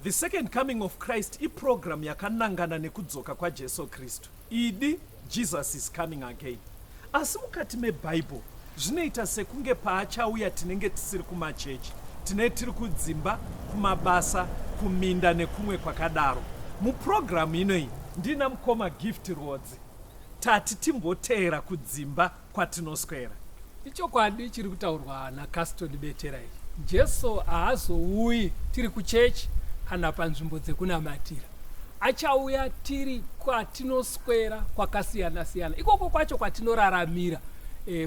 The second coming of Christ iprogram yakanangana nekudzoka kwaJesu Kristu. Idi Jesus is coming again. Asi mukati meBible zvinoita sekunge paachauya tinenge tisiri kumachechi, tinenge tiri kudzimba, kumabasa, kuminda nekumwe kwakadaro. Muprogramu inoyi ndina mukoma Gift Rodzi tati timboteera kudzimba kwatinoswera. Ichokwadi chiri kutaurwa naCaston Betera ichi. Jesu haazouyi tiri kuchechi kana panzvimbo dzekunamatira. Achauya tiri kwatinoswera kwakasiyana-siyana. Ikoko kwacho kwatinoraramira.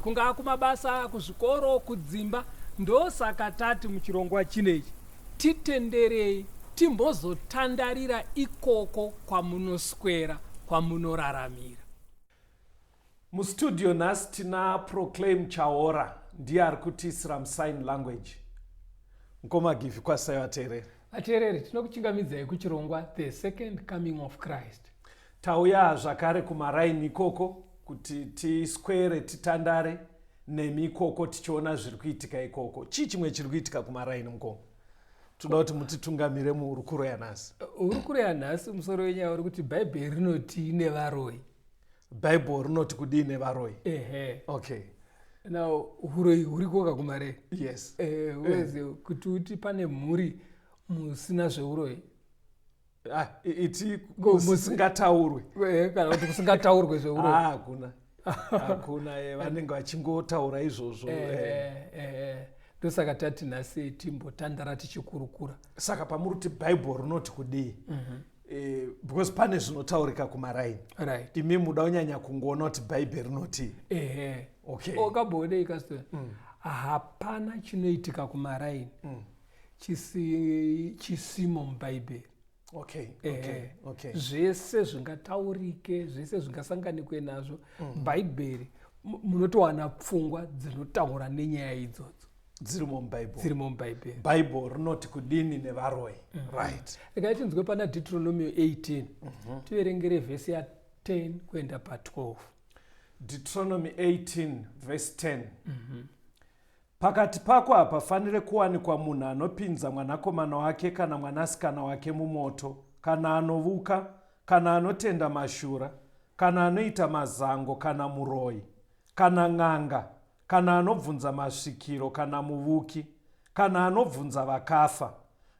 Kungaa kumabasa, kuzvikoro, kudzimba. Ndosaka tati muchirongwa chinechi titenderei timbozotandarira ikoko kwamunoswera, kwamunoraramira. Mustudio nhasi tina Proclaim Chaora ndiye ari kutiisira musign language. Mukoma Givi kwasai vateereri. Vateereri, tinokuchingamidzai kuchirongwa The Second Coming of Christ. Tauya zvakare kumaraini ikoko kuti tiswere titandare nemi ikoko tichiona zviri kuitika ikoko. Chii chimwe chiri kuitika kumaraini mukoma? Toda kuti mutitungamire muhurukuro yanhasi. Hurukuro yanhasi musoro wenyaya uri kuti Bhaibheri rinoti nevaroi. Bible rinoti kudii nevaroi? Okay. Now huroi huri koka kumaraini. Yes. Weze kuti uti pane mhuri musina zveuroi. Iti musingataurwe. Kana kuti kusingataurwe zveuroi. Hakuna. Hakuna vanenge vachingotaura izvozvo. Ndosaka tati nhasi timbotandara tichikurukura. Saka pamuri kuti Bible rinoti kudii? Because pane zvinotaurika kumaraini. Right. Imi muda kunyanya kungoona kuti Bible rinoti. Okay. Okabodei Caston. Hapana chinoitika kumaraini. Chisimo muBhaibheri. Okay. Zvese zvingataurike, zvese zvingasanganikwe nazvo, Bhaibheri munotowana pfungwa dzinotaura nenyaya idzodzo. Dzirimo muBhaibheri. Bible rinoti kudini nevaroi. Right. Regai tinzwe pana Deuteronomy 18. Tiverengere vhesi ya 10 kuenda pa12. Deuteronomy 18 verse 10. Pakati pako hapafaniri kuwanikwa munhu anopinza mwanakomana wake kana mwanasikana wake mumoto, kana anovuka, kana anotenda mashura, kana anoita mazango, kana muroi, kana n'anga, kana anobvunza masvikiro, kana muvuki, kana anobvunza vakafa.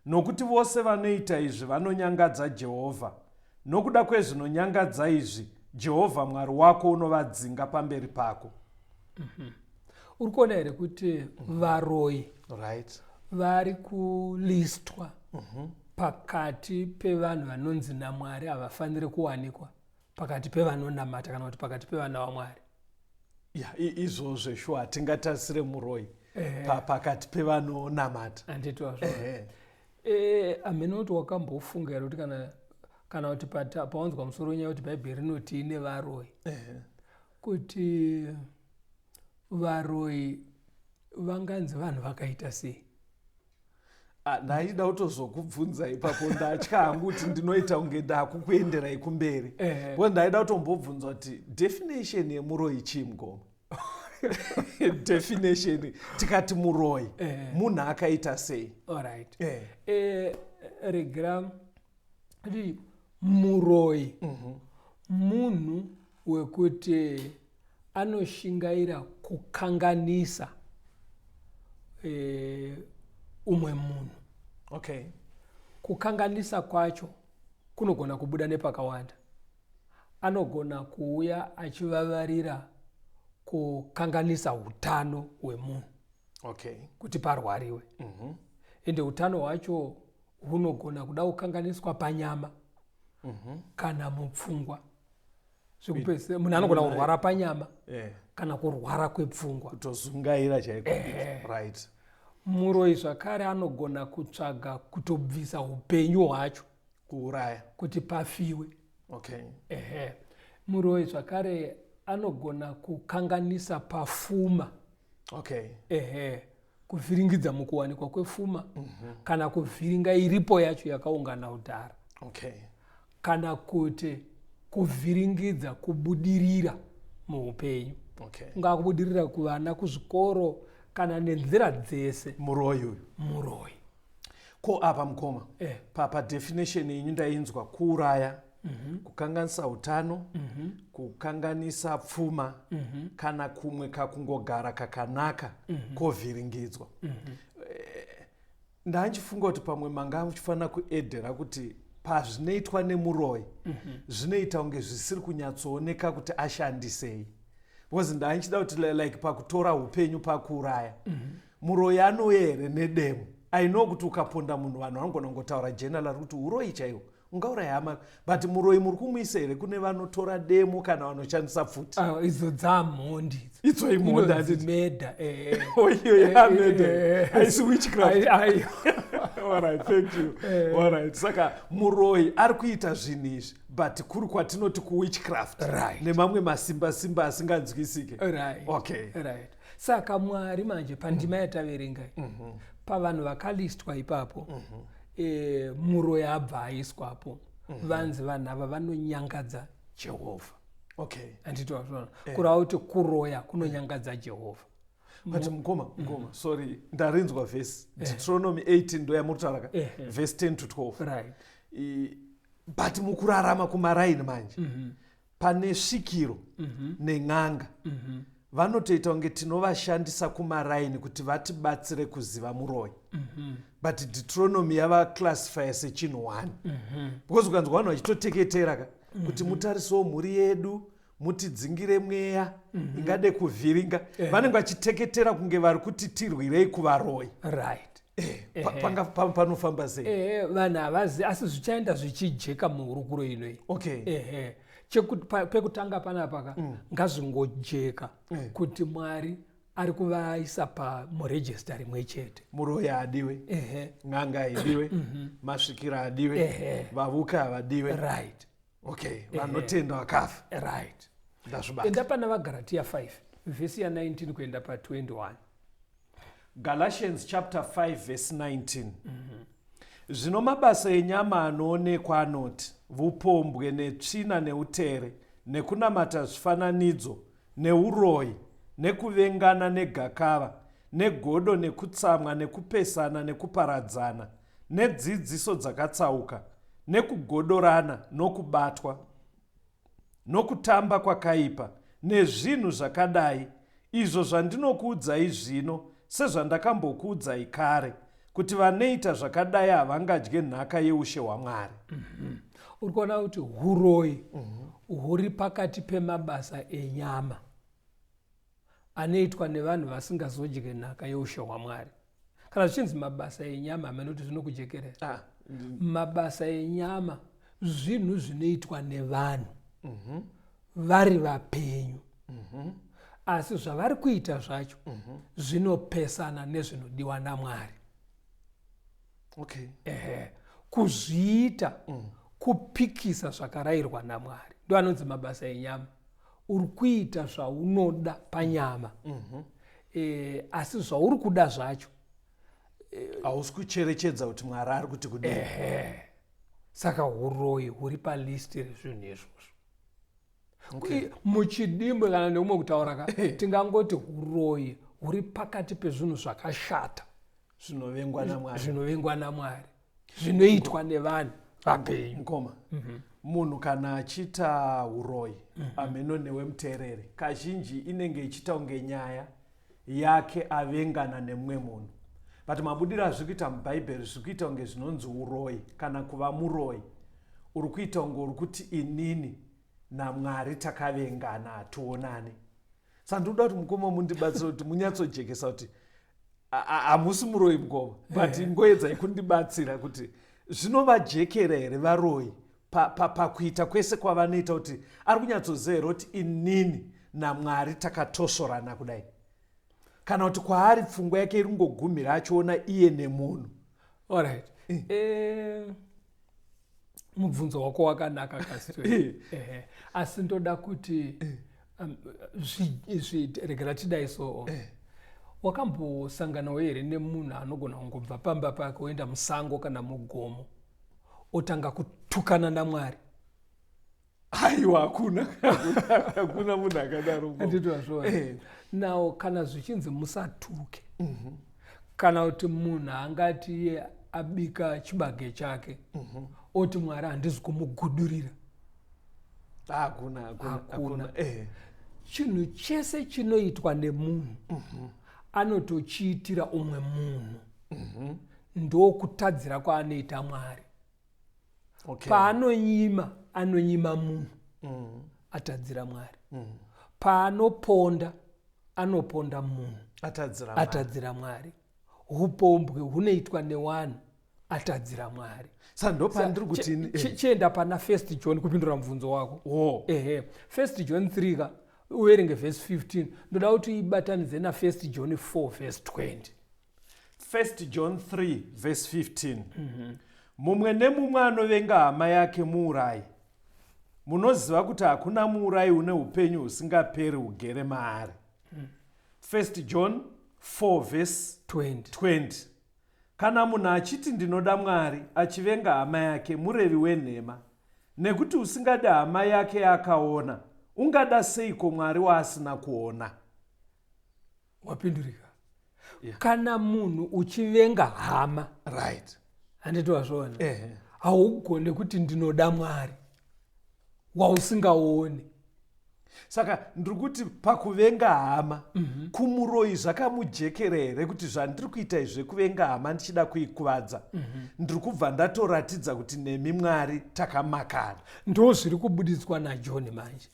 Nokuti vose vanoita izvi vanonyangadza Jehovha. Nokuda kwezvinonyangadza izvi, Jehovha Mwari wako unovadzinga pamberi pako. Uri kuona here kuti varoi vari kulistwa pakati pevanhu vanonzi naMwari havafaniri kuwanikwa, pakati pevanonamata kana kuti pakati pevana vaMwari. Izvozvo shuwa hatingatasire muroi pakati pevanonamata. Handitiwa zvavo. Hamene kuti wakambofunga here kuti kana kuti pawanzwa musoro wenyaya kuti Bhaibheri rinoti nevaroi, kuti varoi vanganzi vanhu vakaita sei? Ndaida kutozokubvunza ipapo, ndatya hangu kuti ndinoita kunge ndakukuenderai kumberi. Ndaida kutombobvunza kuti definition yemuroi chii mukoma? Definition tikati muroi munhu akaita sei? Alright. Regera kuti muroi munhu wekuti anoshingaira kukanganisa umwe munhu. Okay. Kukanganisa kwacho kunogona kubuda nepakawanda. Anogona kuuya achivavarira kukanganisa utano hwemunhu. Okay. Kuti parwariwe. Ende utano hwacho hunogona kuda kukanganiswa panyama kana mupfungwa. Munhu anogona kurwara panyama kana kurwara kwepfungwa. Kutozungaira chaiko. Right. Muroi zvakare anogona kutsvaga kutobvisa upenyu hwacho, kuuraya, kuti pafiwe. Okay. Muroi zvakare anogona kukanganisa pafuma. Okay. Kuvhiringidza mukuwanikwa kwefuma kana kuvhiringa iripo yacho yakaungana udhara. Okay. Kana kuti kuvhiringidza kubudirira muupenyu. Okay. Kungaa kubudirira kuvana kuzvikoro kana nenzira dzese. Muroi. ko apa mukoma padefinition yenyu ndainzwa kuuraya, kukanganisa utano, kukanganisa pfuma, kana kumwe kakungogara kakanaka kovhiringidzwa. Ndanchifunga kuti pamwe manga muchifanira kuedhera kuti pazvinoitwa nemuroyi zvinoita kunge zvisiri kunyatsooneka kuti ashandisei, because ndanchida kuti like pakutora upenyu pakuuraya muroyi anoyere nedemo. I know kuti ukaponda munhu vanhu vanogona kungotaura general kuti uroyi chaiwo ungauraya hama, but muroyi muri kumuisa here kune vanotora demo kana vanoshandisa pfuti. Idzo dzamhondi itso imhonda meda meda haisi witchcraft. Alright, thank you. Alright, saka muroyi ari kuita zvinhu izvi but kuri kwatinoti kuwitchcraft nemamwe masimba asinganzwisike. Okay. Right. Saka Mwari manje pandima yataverengai pavanhu vakalistwa ipapo muroyi abva aiswapo vanzi vanhu ava vanonyangadza Jehovha. Okay. Anditozvona kurava kuti kuroya kunonyangadza Jehovha. But mukoma sorry ndarinzwa verse Deuteronomy 18 ndo yamutaura verse 10 to 12. Right. But mukurarama kumaraini manje pane svikiro nen'anga vanotoita kunge tinovashandisa kumaraini kuti vatibatsire kuziva muroyi. But Deuteronomy yava classify sechinhu 1 because ukanzwa vanhu vachitoteketera kuti mutarisewo mhuri yedu, mutidzingire mweya ingade kuvhiringa, vanenge vachiteketera kunge vari kuti tirwirei kuvaroyi. Right. Panofamba sei? Vanhu havazi asi zvichaenda zvichijeka muhurukuro inoi. Okay. Chekuti pekutanga panapa ngazvingojeka kuti Mwari ari kuvaisa pamuregister rimwe chete. Muroyi adiwe, n'anga haidiwe, masvikiro adiwe, vavuka havadiwe. Right. Okay, vanotenda vakafa. Right. Ndazvibata. Enda pana vaGalatia 5 vhesi ya 19 kuenda pa21. Galatians chapter 5 verse 19. Zvino mabasa enyama anoonekwa anoti vupombwe netsvina neutere nekunamata zvifananidzo neuroyi nekuvengana negakava negodo nekutsamwa nekupesana nekuparadzana nedzidziso dzakatsauka nekugodorana nokubatwa nokutamba kwakaipa nezvinhu zvakadai, izvo zvandinokuudzai zvino sezvandakambokuudzai kare, kuti vanoita zvakadai havangadye nhaka yeushe hwaMwari. Uri kuona kuti uroyi huri pakati pemabasa enyama anoitwa nevanhu vasingazodye nhaka yeushe hwaMwari. Kana zvichinzi mabasa enyama hamene kuti zvinokujekerera. Mabasa enyama zvinhu zvinoitwa nevanhu vari vapenyu, asi zvavari kuita zvacho zvinopesana nezvinodiwa naMwari. Okay. Kuzviita kupikisa zvakarayirwa naMwari ndo anonzi mabasa enyama. Uri kuita zvaunoda panyama asi zvauri kuda zvacho hausi kucherechedza kuti Mwari ari kuti kudii. Saka uroyi huri palisti rezvinhu izvozvo. Muchidimbo kana neumwe kutaura tingangoti uroyi huri pakati pezvinhu zvakashata zvinovengwa naMwari zvinoitwa nevanhu vapenyu. Mukoma, munhu kana achiita uroyi ameno newemuteereri kazhinji inenge ichiita kunge nyaya yake avengana nemumwe munhu. But mabudiro azviri kuita mubhaibheri zviri kuita kunge zvinonzi uroyi kana kuva muroyi uri kuita kunge uri kuti inini naMwari takavengana hationane. Saka ndinoda kuti mukoma mundibatsire kuti munyatsojekesa kuti hamusi muroyi mukoma, but ngoedzai kundibatsira kuti zvinovajekera here varoyi pakuita kwese kwavanoita kuti ari kunyatsoziva here kuti inini naMwari takatosorana kudai, kana kuti kwaari pfungwa yake iri kungogumira achiona iye nemunhu. Alright. Mubvunzo wako wakanaka kasitwe. Asi ndoda kuti regera tidai so wakambosanganawo here nemunhu anogona kungobva pamba pake oenda musango kana mugomo otanga kutukana naMwari? Aiwa, hakuna munhu akadaro. Anditozvona. Nawo kana zvichinzi musatuke kana kuti munhu angati abika chibage chake oti Mwari handizi kumugudurira. Hakuna. Chinhu chese chinoitwa nemunhu anotochiitira umwe munhu. Ndokutadzira kwaanoita Mwari. Paanonyima anonyima munhu, atadzira Mwari. Paanoponda anoponda munhu, atadzira Mwari. Upombwe hunoitwa newanhu, atadzira Mwari. Chienda pana 1 John kupindura mubvunzo wako. 1 John 3 ka uerenge verse 15. Ndoda kuti ibatanidze na 1 John 4 verse 20. 1 John 3 verse 15. Mumwe nemumwe anovenga hama yake muurayi. Munoziva kuti hakuna muurayi une upenyu husingaperi hugere maari. 1 John 4 verse 20. Kana munhu achiti ndinoda Mwari achivenga hama yake murevi wenhema, nekuti usingada hama yake yakaona ungada seiko Mwari waasina kuona? Wapindurika. Kana munhu uchivenga hama, right, handiti wazvona, haugone kuti ndinoda Mwari wausingaoni. Saka ndiri kuti pakuvenga hama kumuroyi zvakamujekera here kuti zvandiri kuita izve kuvenga hama ndichida kuikuvadza, ndiri kubva ndatoratidza kuti nemi Mwari takamakana. Ndo zviri kubuditswa naJohn manje.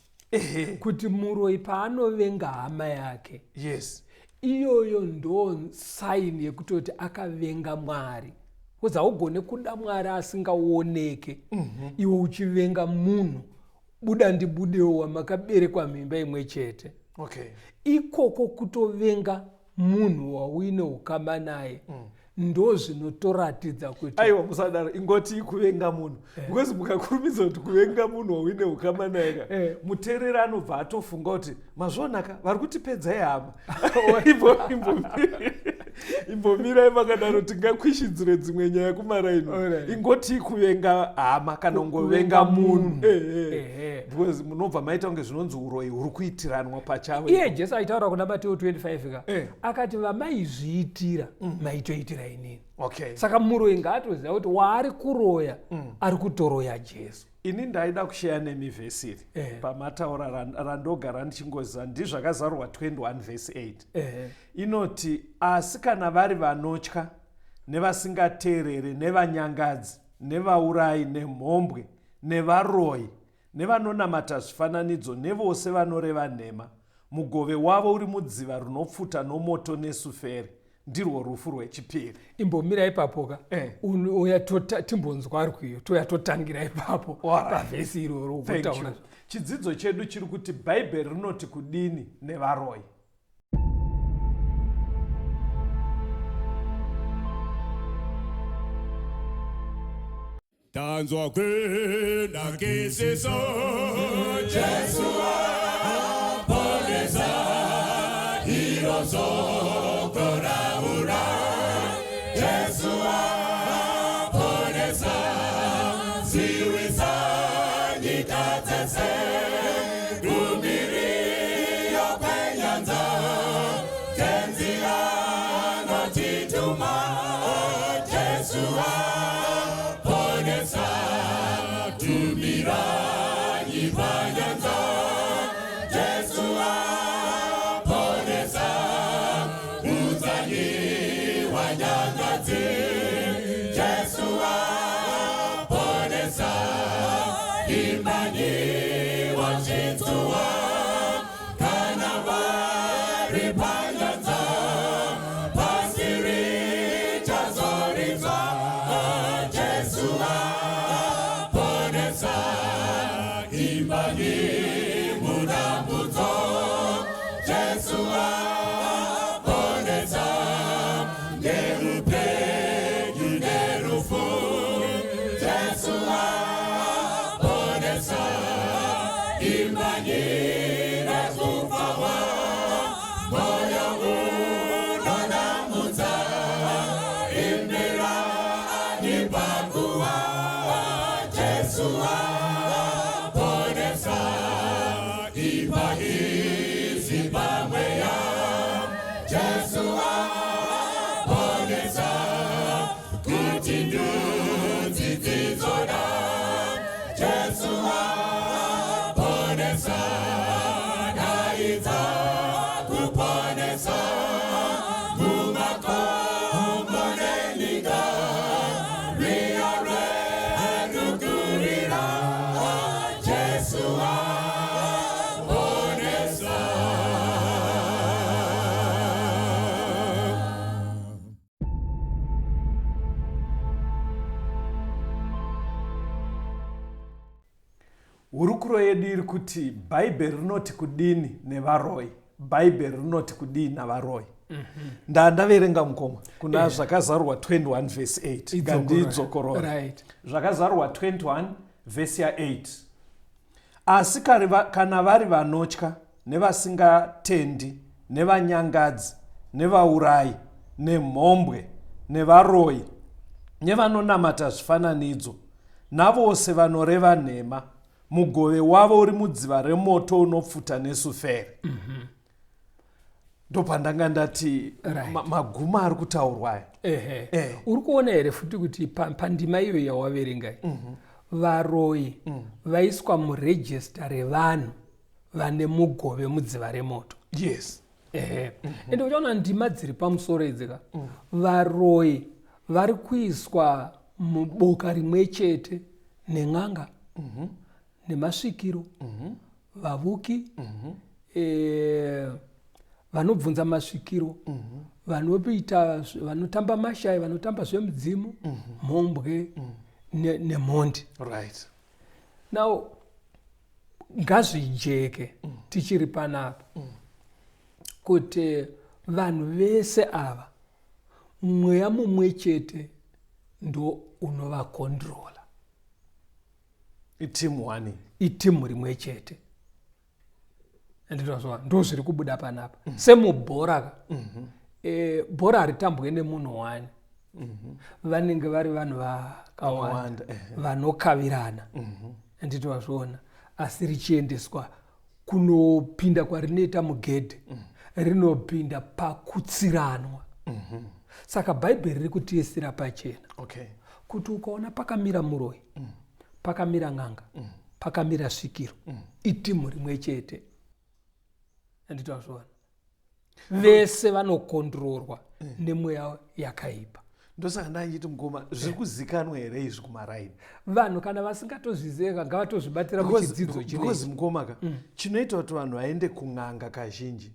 Kuti muroyi paanovenga hama yake, iyoyo ndo saini yekutoti akavenga Mwari. Kuzi haugone kuda Mwari asingaoneke, iwe uchivenga munhu buda ndibudewo wamakaberekwa mimba imwe chete. Ikoko kutovenga munhu wauine ukama naye, ndo zvinotoratidza kuti aiwa musadaro ingoti ikuvenga munhu. Because mukakurumidza kuti kuvenga munhu wauine ukama naye, muteereri anobva atofunga kuti mazvonaka vari kutipedzai hama. Imbomirai makadaro tingakwishidzire dzimwe nyaya kumaraini. Ingoti kuvenga hama kana kungovenga munhu. Because munobva maita kunge zvinonzi uroyi huri kuitiranwa pachavo. Iye Jesu aitaura kuna Mateo 25 ka akati vamaizviitira maitoitira inini. Saka muroyi ngaatoziva kuti waari kuroya ari kutoroya Jesu. Ini ndaida kushaya nemi vhesi iri pamataura randogara ndichingoziva ndizvakazarurwa 21 verse 8. Inoti asi kana vari vanotya nevasingateerere nevanyangadzi nevaurayi nemhombwe nevaroyi nevanonamata zvifananidzo nevose vanoreva nhema, mugove wavo uri mudziva runopfuta nomoto nesufere, ndirwo rufu rwechipiri. Imbomira ipapo ka timbonzwa rwiyo toyatotangira ipapo pavhesi iroro ukutaura. Chidzidzo chedu chiri kuti Bhaibheri rinoti kudini nevaroyi. Tanzwa kwenda kisiso Jesu aponesa hiroso koraura Jesu aponesa siwisa nyitatese kumiri yopenyanza tenzi anotituma Jesu aponesa tumira nyipanyanza Jesu aponesa uzanyi wanyangazi Jesu aponesa imani wachitsuwa kana vari panyanza pasiri chazorinza Jesu aponesa imani mudambudzo Jesu aponesa ngerupenyu nerufu Jesu aponesa imani nekufawa moyo unonamudza imbira nipanguwa Jesu aponesa ipahizi pamweya Jesu aponesa kuti hurukuro yedu iri kuti bhaibheri rinoti kudini nevaroi, bhaibheri rinoti kudini navaroi. Ndaverenga mukoma kuna zvakazarurwa 21 verse 8 ngandidzokorora. Zvakazarurwa 21 verse 8. Asi kana vari vanotya nevasingatendi nevanyangadzi nevaurayi nemhombwe nevaroi nevanonamata zvifananidzo navose vanoreva nhema, mugove wavo uri mudziva remoto unopfuta nesufere. Ndopandanga ndati magumo ari kutaurwa. Uri kuona here futi kuti pandima iyo yawaverengai varoi vaiswa murejista revanhu vane mugove mudziva remoto. Yes. Ende uchaona ndima dziri pamusoro idzika varoi vari kuiswa muboka rimwe chete nen'anga nemasvikiro, vavuki, vanobvunza masvikiro, vanotamba mashai, vanotamba zvemudzimu, mhombwe nemhondi. Right. Now ngazvijeke tichiri panapa kuti vanhu vese ava mweya mumwe chete ndo unovakontrola. Itimu rimwe chete. Ndo zviri kubuda panapa. Semubhora bhora haritambwe nemunhu wani. Vanenge vari vanhu vakawanda vanokavirana. Nditozviona asi richiendeswa kunopinda kwarinoita mugedhe rinopinda pakutsiranwa. Saka bhaibheri riri kutiisira pachena kuti ukaona pakamira muroi, pakamira n'anga, pakamira svikiro, itimu rimwe chete. Nditozviona vese vanokontrorwa nemweya yakaipa. Ndosaka ndachiti mukoma zviri kuzikanwa here izvi kumaraini. Vanhu kana vasingatozvizeka ngavatozvibatira muchidzidzo chinechi. Mukoma chinoita kuti vanhu vaende kun'anga kazhinji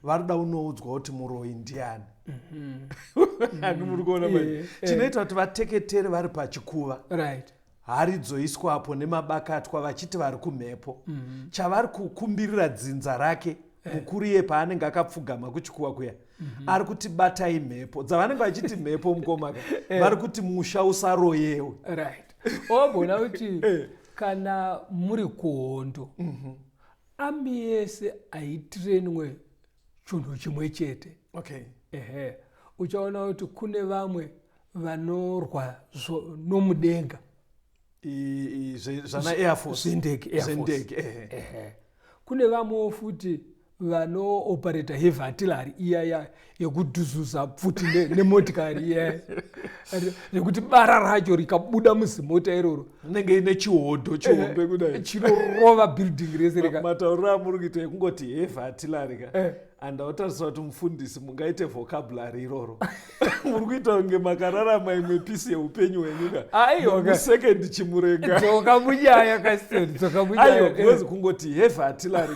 varida unoudzwa kuti muroi ndiani. Ani muri kuona manje. Chinoita kuti vateketere vari pachikuva. Hari dzoiswapo nemabakatwa vachiti vari kumhepo. Chavari kukumbirira dzinza rake mukuru iye paanenge akapfugama kuchikuva kuya. Ari kuti batai mhepo dzavanenge vachiti mhepo mukoma vari kuti musha usaroyewe. Wabona kuti kana muri kuhondo ami yese aitrenwe chinhu chimwe chete. Uchaona kuti kune vamwe vanorwa nomudenga zvana Air Force zendege. Kune vamwe futi vanooperata heavy artillery iya yekudhuzuza pfuti nemotikari iya nekuti bara racho rikabuda muzimota iroro rinenge ine chihondo chihombe kudai chinorova building rese matauriro amuri kuita ekungoti heavy artillery andautarisa kuti mufundisi mungaite vocabulary iroro muri kuita kunge makararama imwe pisi yeupenyu hwenyika musekendi chimurenga dzoka munyaya kasitoni dzoka munyaya kuwezi kungoti heavy artillery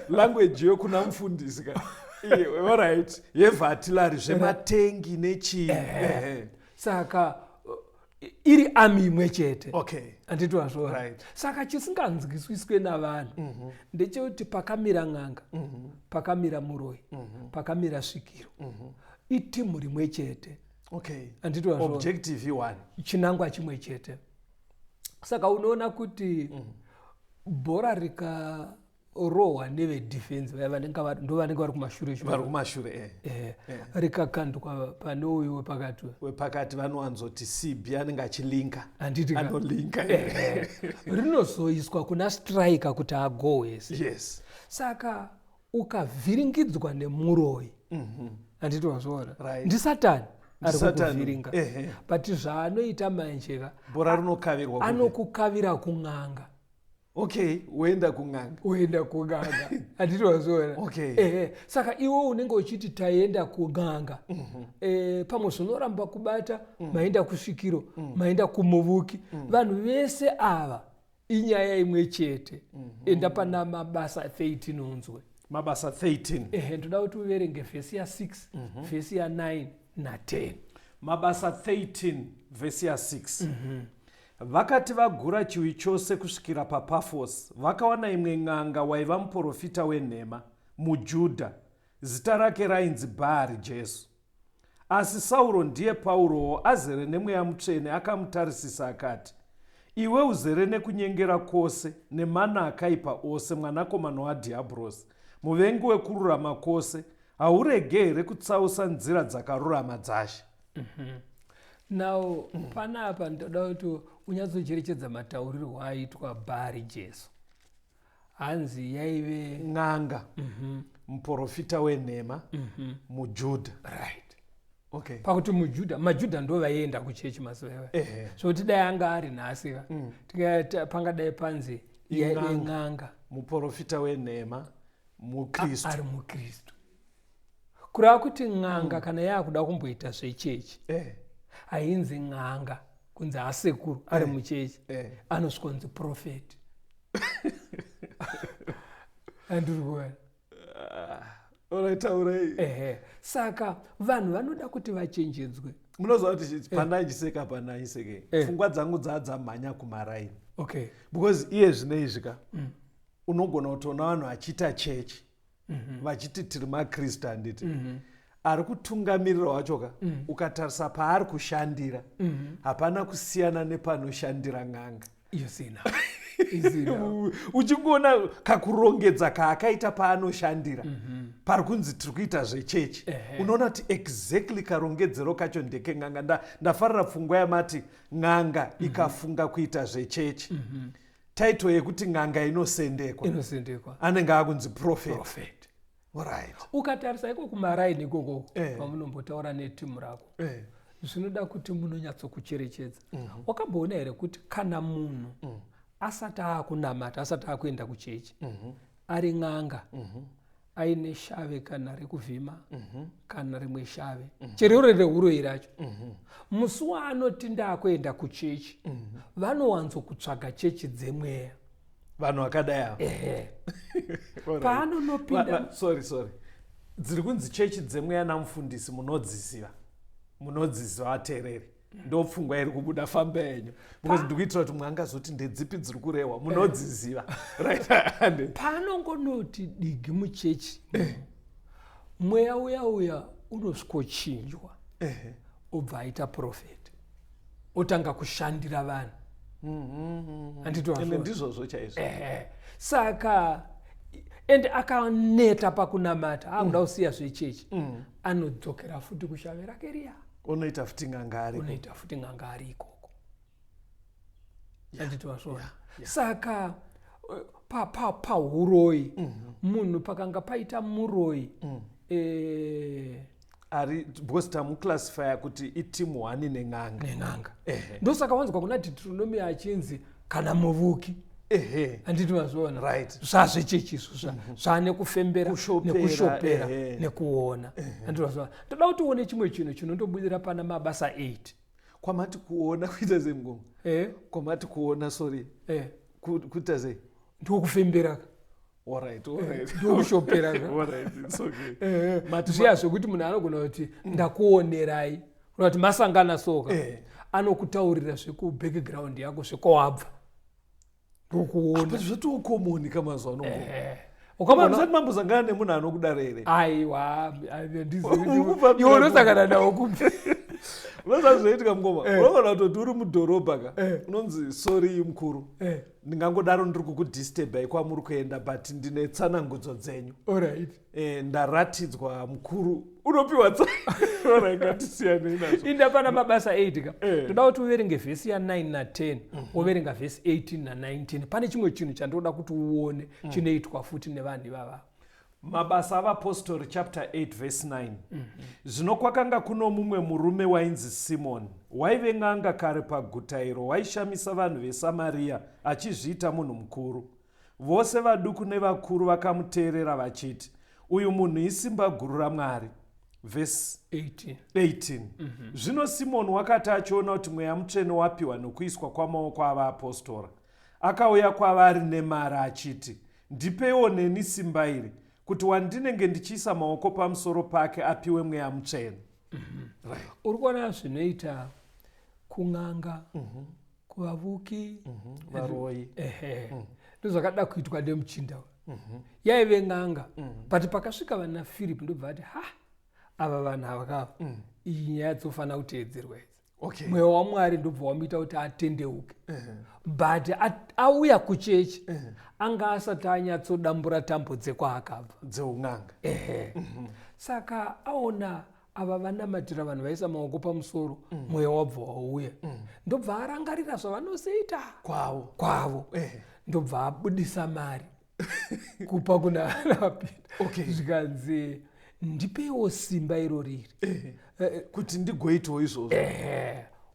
language yokuna mufundisi alright heavy artillery zvematengi nechi saka iri ami imwe chete. Anditwazvo. Saka chisinganzwisiswe navanhu ndechekuti pakamira n'anga, pakamira muroi, pakamira svikiro, itimu rimwe chete. Anditwazvo. Objective one. Chinangwa chimwe chete. Saka unoona kuti bhora rikarohwa nevedefense ndo vanenge vari kumashure rikakandwa pane uyu wepakati vanowanzoti CB anenge achilinka anolinka rinozoiswa kuna striker kuti agohwese. Saka ukavhiringidzwa nemuroi anditi wazviona ndisatani ari kukuvhiringa but zvaanoita manjeka bhora rinokavirwa anokukavira kun'anga. Uenda kunganga. Anditi wazviona. Saka iwe unenge uchiti taenda kunganga pamwe zvinoramba kubata maenda kusvikiro maenda kumuvuki vanhu vese ava inyaya imwe chete. Enda pana mabasa 13 unzwe mabasa 13 ndoda kuti uverenge vhesi ya6 vhesi ya9 na10. Mabasa 13 vhesi ya6 vakati vagura chiwi chose kusvikira paPafos, vakawana imwe n'anga waiva muprofita wenhema muJudha, zita rake rainzi Bhaari Jesu. Asi Sauro ndiye Paurowo, azere nemweya mutsvene, akamutarisisa akati, iwe uzere nekunyengera kwose nemana akaipa ose, mwanakomana waDhiabhurosi, muvengi wekururama kwose, haurege here kutsausa nzira dzakarurama dzaShe. Now panapa ndoda kuti unyatsocherechedza mataurirwo aitwa Bhaari Jesu. Hanzi yaive n'anga muprofita wenhema muJudha. Right. Okay. Pakuti maJudha ndo vaienda kuchechi mazuva. So tidai anga ari nhasi pangadai panzi yaive n'anga muprofita wenhema muKristu. Ari muKristu. Kureva kuti n'anga kana yakuda kumboita zvechechi hainzi n'anga kunzi asekuru ari muchechi, anosvikonzi profeti. Andiri Alright. Saka vanhu vanoda kuti vachenjedzwe. Munoziva kuti pandaichiseka pfungwa dzangu dzamhanya kumaraini. Okay. Because iye zvinoizvika unogona kutoona vanhu vachiita chechi vachiti tiri maKristu handiti. Ari kutungamirira wachoka ukatarisa paari kushandira hapana kusiyana nepanoshandira n'anga. Uchingoona kakurongedza kaakaita paanoshandira pari kunzi tiri kuita zvechechi, unoona kuti exactly karongedzero kacho ndeke n'anga. Ndafarira pfungwa yamati n'anga ikafunga kuita zvechechi. Taito yekuti n'anga inosendekwa anenge akunzi prophet. Alright. Ukatarisa iko kumaraini ikoko pamunombotaura netimu rako, zvinoda kuti munonyatsokucherechedza. Wakamboona here kuti kana munhu asati akunamata, asati akuenda kuchechi, ari n'anga, aine shave kana rekuvhima kana rimwe shave, chero rehuro iracho, musi waanoti ndakuenda kuchechi, vanowanzokutsvaga chechi dzemweya. Vanhu vakadai ava. Paanonopinda sorry. Dziri kunzi chechi dzemweya namufundisi munodziziva vateereri. Ndo pfungwa iri kubuda famba yenyu. Because ndikuitira kuti mwangazoti ndedzipi dziri kurehwa munodziziva. Right. Paanongonoti digi muchechi, mweya uya unosvikochinjwa, obva aita profeti, otanga kushandira vanhu. Ndizvozvo chaizvo. Saka ende akaneta pakunamata akuda kusiya zvechechi, anodzokera futi kushave rake riya, unoita futi n'anga ari ikoko. Anditwasvona. Saka pahuroi munhu pakanga paita muroi ari because tamuclassifya kuti itimu 1 nen'anga. Ndosaka wanzwa kuna Deuteronomy achinzi kana muvuki. Anditi mazvona. Right. Zvazvechechi zvane kufembera nekushopera nekuona. Anditi mazvona. Toda kuti uone chimwe chinhu chinondobudira pana mabasa 8. Kwamati kuona kuita zemgongo. Kwamati kuona kuita ze. Ndokufembera. Alright. Ndokushopera. Alright, it's okay. Matiziya zvekuti munhu anogona kuti ndakuonerai. Kuti masangana soka. Anokutaurira zvekubackground yako zvekowabva. Apa zvatokomoni kamazuva ano. Ukamboona mambozangana nemunhu anokudara here? Aiwa, iwe unosangana nawo kupi? Unozvazvoitika mungoma. Unogona kutoti uri mudhorobha ka. Unonzi sorry mukuru. Ndingangodaro ndiri kukudisturba kwamuri kuenda but ndine tsanangudzo dzenyu. Alright. Ndaratidzwa mukuru. Unopiwa tsana ngatisiyane nazvo. Inda pana mabasa 8 ka. Toda kuti uverenge vhesi ya 9 na 10, uverenga vhesi 18 na 19. Pane chimwe chinhu chandoda kuti uone chinoitwa futi nevanhu ivava. Mabasa avapostori chapter 8 verse 9. Zvino kwakanga kuno mumwe murume wainzi Simoni, waive n'anga kare paguta iro, waishamisa vanhu veSamaria achizviita munhu mukuru. Vose vaduku nevakuru vakamuteerera vachiti, uyu munhu isimba guru raMwari. Verse 18. Zvino Simoni wakati achiona kuti mweya mutsvene wapiwa nokuiswa kwamaoko avapostora, akauya kwavari nemari achiti, ndipeiwo neni simba iri, kuti wandinenge ndichiisa maoko pamusoro pake apiwe mweya mutsvene. Uri kuona zvinoita kun'anga kuvavuki varoi ndozvakada kuitwa nemuchinda yaive ng'anga but pakasvika vana Philip ndobva ati ava vanhu avakava iyi nyaya dzofanira kuteedzerwa idzi mweya waMwari ndobva wamuita kuti atendeuke but auya kuchechi anga asati anyatsodambura tambo dzekwaakabva dzeung'anga saka aona ava vanamatira vanhu vaisa maoko pamusoro mweya wabva wauya ndobva arangarira zvavanozoita kwavo ndobva abudisa mari kupa kuna Pita zvikanzi ndipeiwo simba iro riri kuti ndigoitawo izvozvo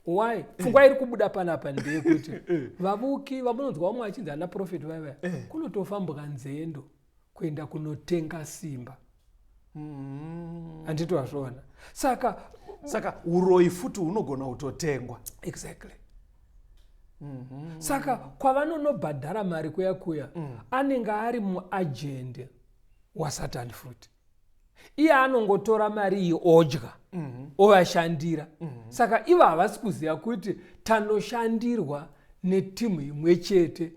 why pfungwa iri kubuda panapa ndeyekuti vavuki vamunonzwa vamwe vachinzi ana profeti vaiva kunotofambwa nzendo kuenda kunotenga simba handiti wazviona saka uroi futi hunogona kutotengwa exactly saka kwavanonobhadhara mari kuya anenge ari muagende wasatani futi iye anongotora mari iyi odya ovashandira saka ivo havasi kuziva kuti tanoshandirwa netimu imwe chete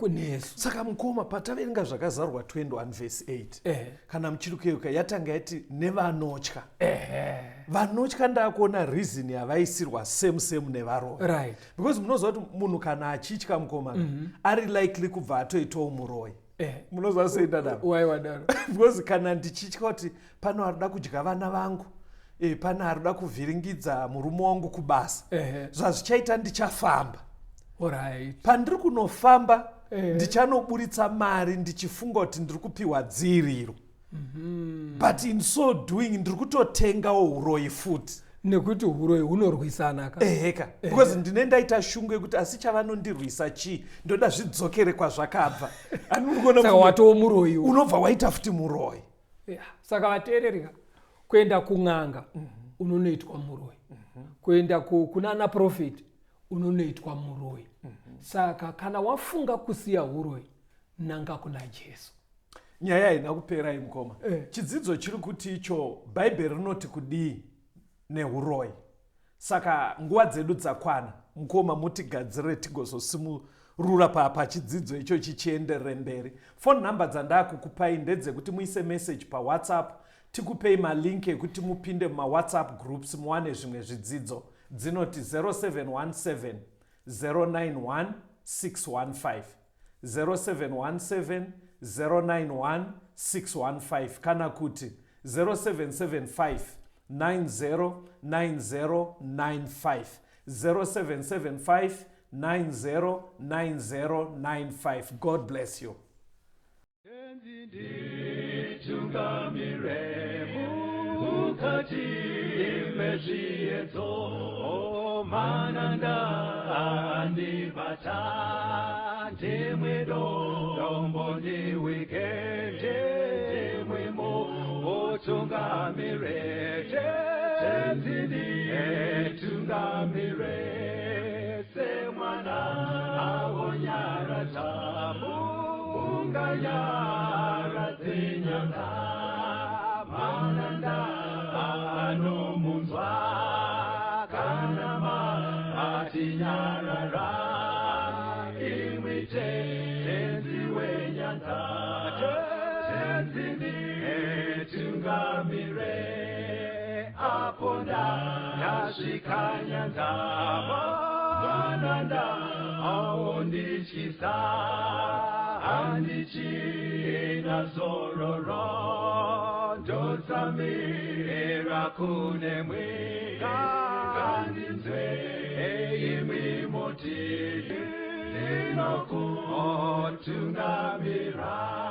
nesu. Saka mukoma pataverenga zvakazarwa 21 verse 8 kana muchirikeuka yatanga yati nevanotya vanotya ndakuona reason yavaisirwa same nevaroi right because munoziva kuti munhu kana achitya mukoma ari likely kubva atoitawo muroi munoziva sei ndadaro why wadaro because kana ndichitya kuti pano arida kudya vana vangu pana arida kuvhiringidza murume wangu kubasa zvazvichaita ndichafamba alright pandiri kunofamba ndichanoburitsa mari ndichifunga kuti ndiri kupiwa dziriro but in so doing ndiri kutotengawo uroi futi nekuti uroi hunorwisana ka because ndine ndaita shungu yekuti asi chavanondirwisa chii ndoda zvidzokere kwazvakabva saka watowo muroi unobva waita futi muroi saka vateererika kuenda kung'anga unonoitwa muroi kuenda kuna ana profeti unonoitwa muroi saka kana wafunga kusiya uroi nanga kuna Jesu. Nyaya haina kupera imukoma chidzidzo chiri kuti icho bhaibheri rinoti kudii neuroi saka nguva dzedu dzakwana mukoma mutigadzire tigozosimurura pachidzidzo icho chichienderere mberi. Phone number dzandakukupai ndedzekuti muise message paWhatsApp tikupei malink ekuti mupinde mumawhatsapp groups muwane zvimwe zvidzidzo dzinoti 0717 091 615 0717 091 615 kana kuti 0775 909095 0775 909095. God bless you. Tungamira